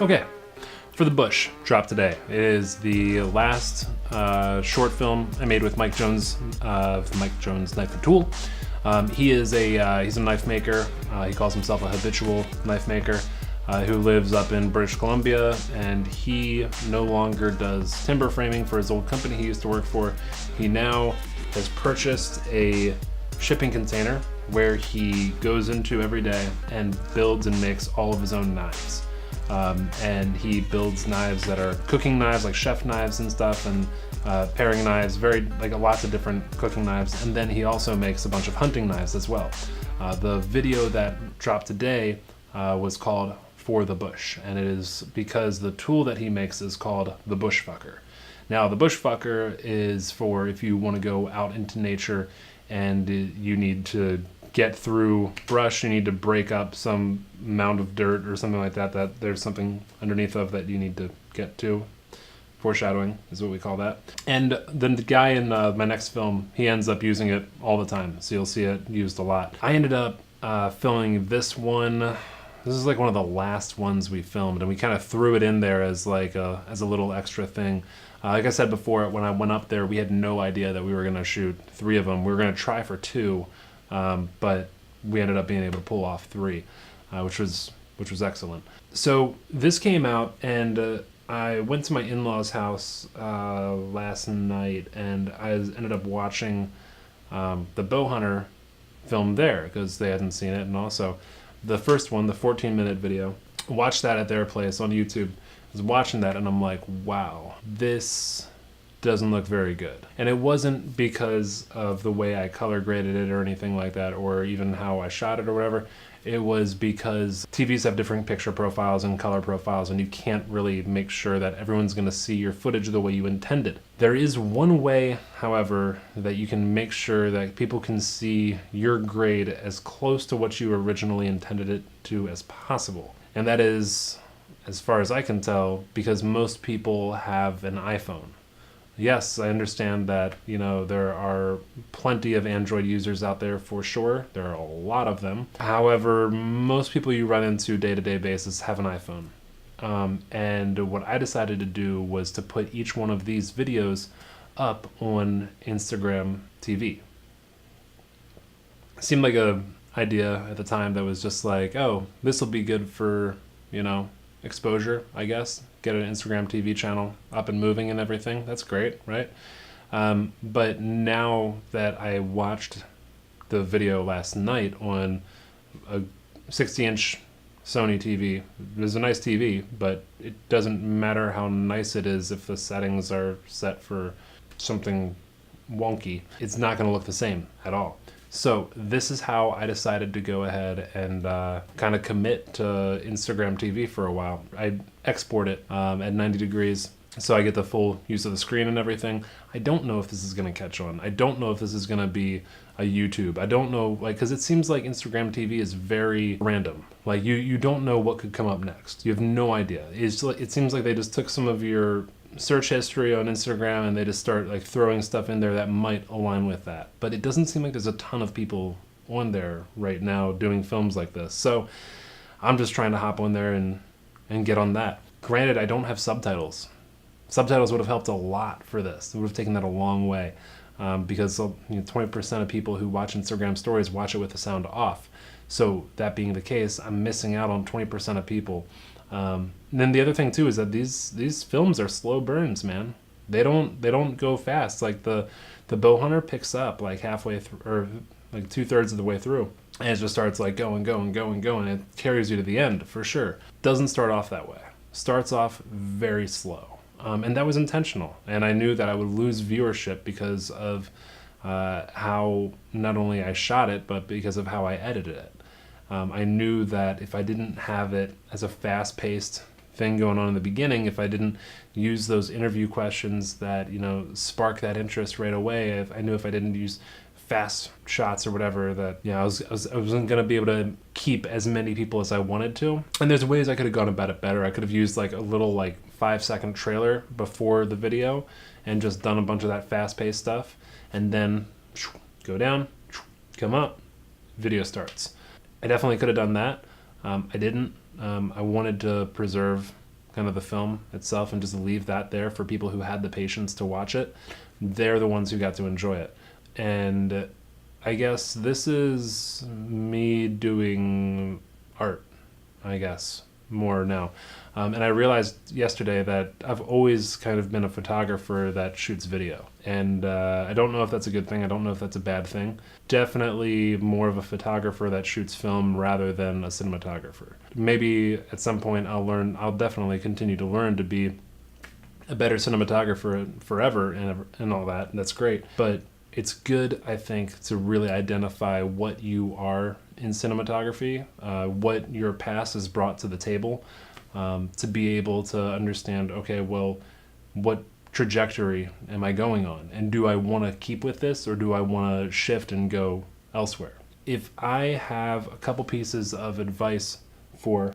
Okay, For the Bush dropped today. It is the last short film I made with Mike Jones of Mike Jones Knife and Tool. He's a knife maker. He calls himself a habitual knife maker who lives up in British Columbia, and he no longer does timber framing for his old company he used to work for. He now has purchased a shipping container where he goes into every day and builds and makes all of his own knives. And he builds knives that are cooking knives, like chef knives and stuff, and paring knives, lots of different cooking knives. And then he also makes a bunch of hunting knives as well. The video that dropped today was called For the Bush, and it is because the tool that he makes is called the Bushfucker. Now, the Bushfucker is for if you want to go out into nature and you need to get through brush, you need to break up some mound of dirt or something like that, that there's something underneath of that you need to get to. Foreshadowing is what we call that. And then the guy in my next film, he ends up using it all the time, so you'll see it used a lot. I ended up filming this one. This is like one of the last ones we filmed, and we kind of threw it in there as like as a little extra thing. Like I said before, when I went up there, we had no idea that we were going to shoot 3 of them. We were going to try for 2, but we ended up being able to pull off 3, which was excellent. So this came out, and I went to my in-laws' house last night, and I ended up watching the Bow Hunter film there because they hadn't seen it, and also the first one, the 14-minute video. Watched that at their place on YouTube. I was watching that, and I'm like, wow, this doesn't look very good. And it wasn't because of the way I color graded it or anything like that, or even how I shot it or whatever. It was because TVs have different picture profiles and color profiles, and you can't really make sure that everyone's going to see your footage the way you intended. There is one way, however, that you can make sure that people can see your grade as close to what you originally intended it to as possible. And that is, as far as I can tell, because most people have an iPhone. Yes, I understand that, there are plenty of Android users out there for sure. There are a lot of them. However, most people you run into day-to-day basis have an iPhone. And what I decided to do was to put each one of these videos up on Instagram TV. It seemed like an idea at the time that was just like, oh, this will be good for, exposure, I guess. Get an Instagram TV channel up and moving and everything. That's great, right? But now that I watched the video last night on a 60-inch Sony TV, it was a nice TV, but it doesn't matter how nice it is if the settings are set for something wonky. It's not going to look the same at all. So this is how I decided to go ahead and kind of commit to Instagram TV for a while. I export it at 90 degrees so I get the full use of the screen and everything. I don't know if this is going to catch on. I don't know if this is going to be a YouTube. I don't know, because it seems like Instagram TV is very random. Like you don't know what could come up next. You have no idea. It seems like they just took some of your search history on Instagram and they just start like throwing stuff in there that might align with that. But it doesn't seem like there's a ton of people on there right now doing films like this. So I'm just trying to hop on there and get on that. Granted, I don't have subtitles. Subtitles would have helped a lot for this. It would have taken that a long way because 20% of people who watch Instagram stories watch it with the sound off. So that being the case, I'm missing out on 20% of people. And then the other thing too is that these films are slow burns, man. They don't go fast. Like the Bow Hunter picks up like halfway through, or like 2/3 of the way through, and it just starts like going. It carries you to the end for sure. Doesn't start off that way. Starts off very slow, and that was intentional. And I knew that I would lose viewership because of how not only I shot it, but because of how I edited it. I knew that if I didn't have it as a fast-paced thing going on in the beginning, if I didn't use those interview questions that, spark that interest right away, I knew if I didn't use fast shots or whatever, that I wasn't going to be able to keep as many people as I wanted to. And there's ways I could have gone about it better. I could have used like a little 5-second trailer before the video and just done a bunch of that fast-paced stuff, and then go down, come up, video starts. I definitely could have done that. I didn't. I wanted to preserve kind of the film itself and just leave that there for people who had the patience to watch it. They're the ones who got to enjoy it. And I guess this is me doing art, I guess, more now. And I realized yesterday that I've always kind of been a photographer that shoots video. And I don't know if that's a good thing. I don't know if that's a bad thing. Definitely more of a photographer that shoots film rather than a cinematographer. Maybe at some point I'll definitely continue to learn to be a better cinematographer forever and all that. And that's great. But it's good, I think, to really identify what you are in cinematography, what your past has brought to the table, to be able to understand, okay, well, what trajectory am I going on? And do I want to keep with this, or do I want to shift and go elsewhere? If I have a couple pieces of advice for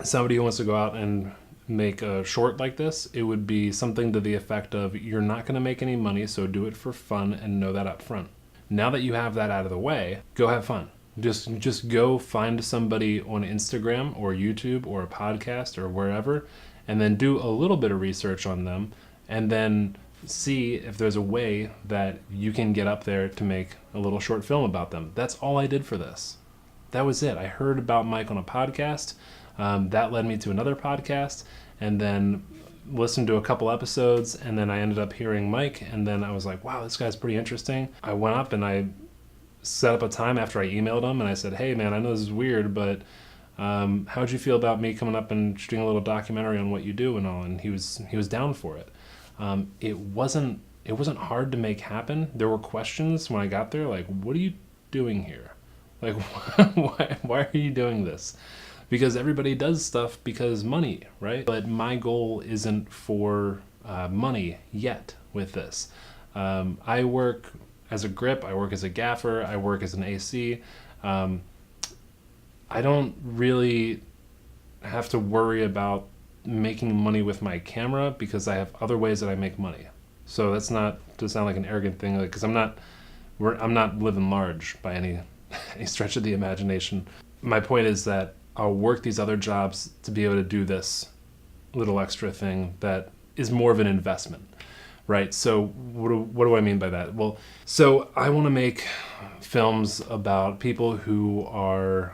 somebody who wants to go out and make a short like this, it would be something to the effect of, you're not going to make any money, so do it for fun and know that up front. Now that you have that out of the way, go have fun. Just go find somebody on Instagram or YouTube or a podcast or wherever, and then do a little bit of research on them, and then see if there's a way that you can get up there to make a little short film about them. That's all I did for this. That was it. I heard about Mike on a podcast. That led me to another podcast, and then listened to a couple episodes, and then I ended up hearing Mike, and then I was like, wow, this guy's pretty interesting. I went up and I set up a time after I emailed him, and I said, hey man, I know this is weird, but how'd you feel about me coming up and shooting a little documentary on what you do and all? And he was down for it. It wasn't hard to make happen. There were questions when I got there, like, what are you doing here? Like, why are you doing this? Because everybody does stuff because money, right? But my goal isn't for money yet with this. I work as a grip, I work as a gaffer, I work as an AC. I don't really have to worry about making money with my camera because I have other ways that I make money. So that's not to sound like an arrogant thing, because I'm not living large by any stretch of the imagination. My point is that I'll work these other jobs to be able to do this little extra thing that is more of an investment, right? So what do I mean by that? Well, so I want to make films about people who are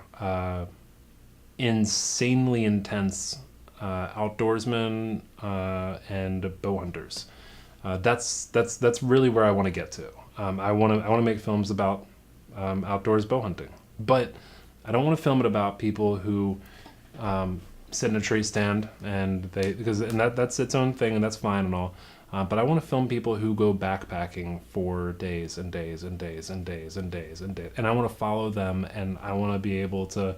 insanely intense outdoorsmen and bow hunters. That's really where I want to get to. I want to make films about outdoors bow hunting, but I don't want to film it about people who sit in a tree stand and that's its own thing, and that's fine and all. But I want to film people who go backpacking for days and days and days and days and days and days, and I want to follow them, and I want to be able to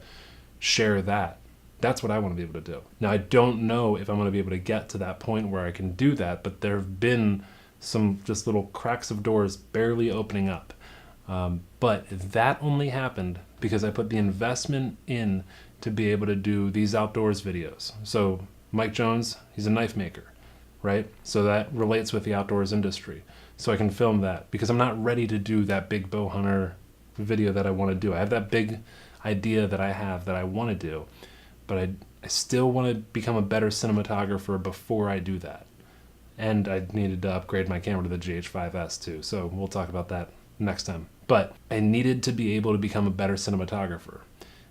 share that. That's what I want to be able to do. Now, I don't know if I'm going to be able to get to that point where I can do that, but there have been some just little cracks of doors barely opening up. But that only happened because I put the investment in to be able to do these outdoors videos. So Mike Jones, he's a knife maker, right? So that relates with the outdoors industry. So I can film that because I'm not ready to do that big bow hunter video that I want to do. I have that big idea that I want to do, but I still want to become a better cinematographer before I do that. And I needed to upgrade my camera to the GH5S too. So we'll talk about that next time. But I needed to be able to become a better cinematographer.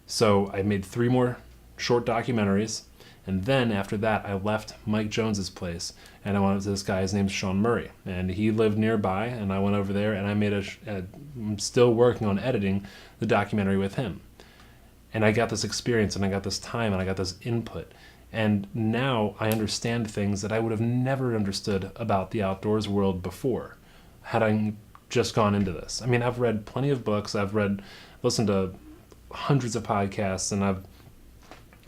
So I made 3 more short documentaries, and then after that I left Mike Jones's place and I went to this guy. His name's Sean Murray, and he lived nearby, and I went over there and I made I'm still working on editing the documentary with him. And I got this experience, and I got this time, and I got this input. And now I understand things that I would have never understood about the outdoors world before had I just gone into this. I mean, I've read plenty of books, listened to hundreds of podcasts, and I've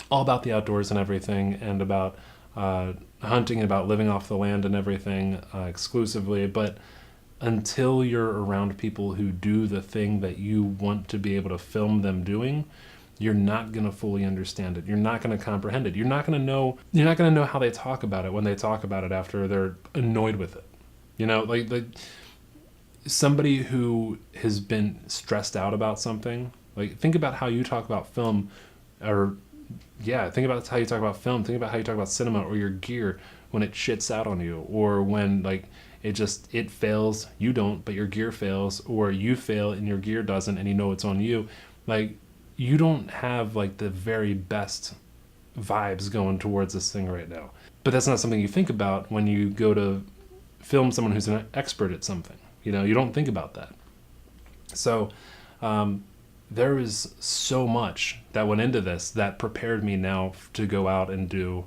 all about the outdoors and everything, and about hunting and about living off the land and everything exclusively. But until you're around people who do the thing that you want to be able to film them doing, you're not going to fully understand it. You're not going to comprehend it. You're not going to know how they talk about it when they talk about it after they're annoyed with it. You know, like somebody who has been stressed out about something, Like, think about how you talk about film, or think about how you talk about film. Think about how you talk about cinema or your gear when it shits out on you, or when like it fails, you don't, but your gear fails, or you fail and your gear doesn't, and you know it's on you. Like, you don't have like the very best vibes going towards this thing right now. But that's not something you think about when you go to film someone who's an expert at something. You know, you don't think about that. So there is so much that went into this that prepared me now to go out and do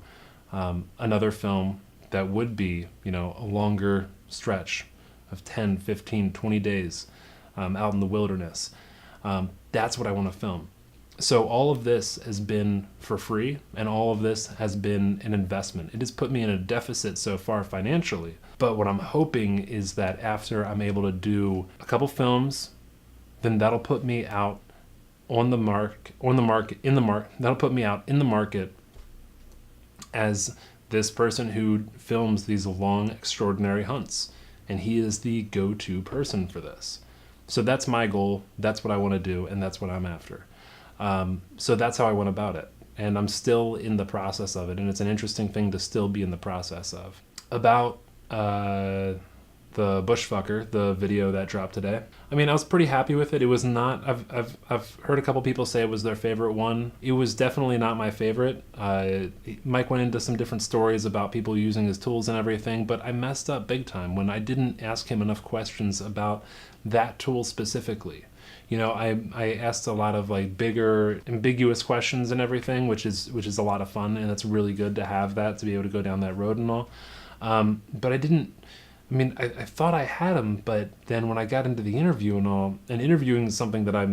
another film that would be, you know, a longer stretch of 10, 15, 20 days out in the wilderness. That's what I want to film. So all of this has been for free, and all of this has been an investment. It has put me in a deficit so far financially. But what I'm hoping is that after I'm able to do a couple films, then that'll put me out that'll put me out in the market as this person who films these long, extraordinary hunts. And he is the go-to person for this. So that's my goal. That's what I want to do, and that's what I'm after. So that's how I went about it. And I'm still in the process of it, and it's an interesting thing to still be in the process of. About the Bushfucker, the video that dropped today. I mean, I was pretty happy with it. It was not, I've heard a couple people say it was their favorite one. It was definitely not my favorite. Mike went into some different stories about people using his tools and everything, but I messed up big time when I didn't ask him enough questions about that tool specifically. You know, I asked a lot of like bigger, ambiguous questions and everything, which is a lot of fun, and it's really good to have that, to be able to go down that road and all. But I didn't. I mean, I thought I had him, but then when I got into the interview and all, and interviewing is something that I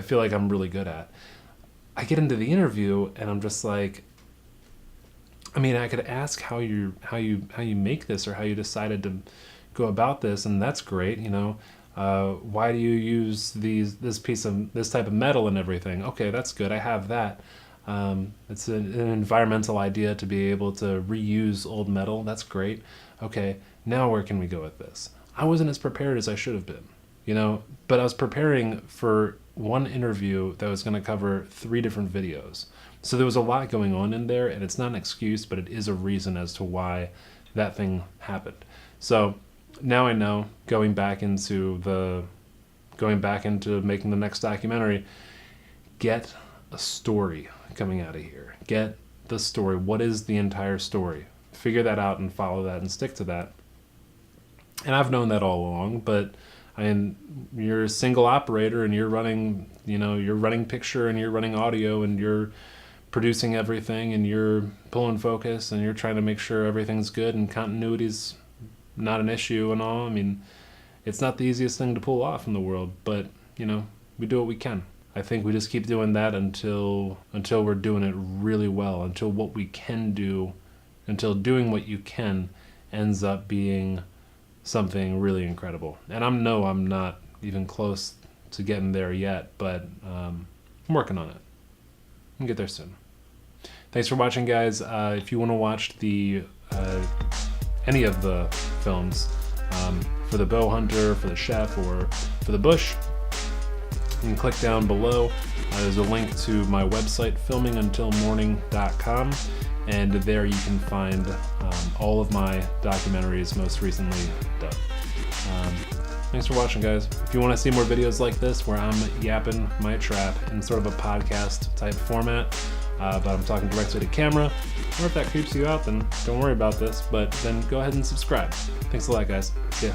feel like I'm really good at. I get into the interview and I'm just like, I mean, I could ask how you make this, or how you decided to go about this, and that's great, you know. Why do you use this type of metal and everything? Okay, that's good. I have that. It's an environmental idea to be able to reuse old metal. That's great. Okay, now where can we go with this? I wasn't as prepared as I should have been, you know, but I was preparing for one interview that was going to cover 3 different videos. So there was a lot going on in there, and it's not an excuse, but it is a reason as to why that thing happened. So now I know, going back into making the next documentary, get a story coming out of here. Get the story. What is the entire story? Figure that out and follow that and stick to that. And I've known that all along, but you're a single operator, and you're running picture, and you're running audio, and you're producing everything, and you're pulling focus, and you're trying to make sure everything's good and continuity's not an issue and all. I mean, it's not the easiest thing to pull off in the world, but, you know, we do what we can. I think we just keep doing that until we're doing it really well, until what we can do, until doing what you can ends up being something really incredible. And I'm not even close to getting there yet, but I'm working on it. I'll get there soon. Thanks for watching, guys. If you want to watch any of the films, for the bow hunter, for the chef, or for the bush, you can click down below. There's a link to my website, filminguntilmorning.com, and there you can find all of my documentaries most recently done. Thanks for watching, guys. If you want to see more videos like this, where I'm yapping my trap in sort of a podcast type format, but I'm talking directly to camera, or if that creeps you out, then don't worry about this, but then go ahead and subscribe. Thanks a lot, guys. See ya.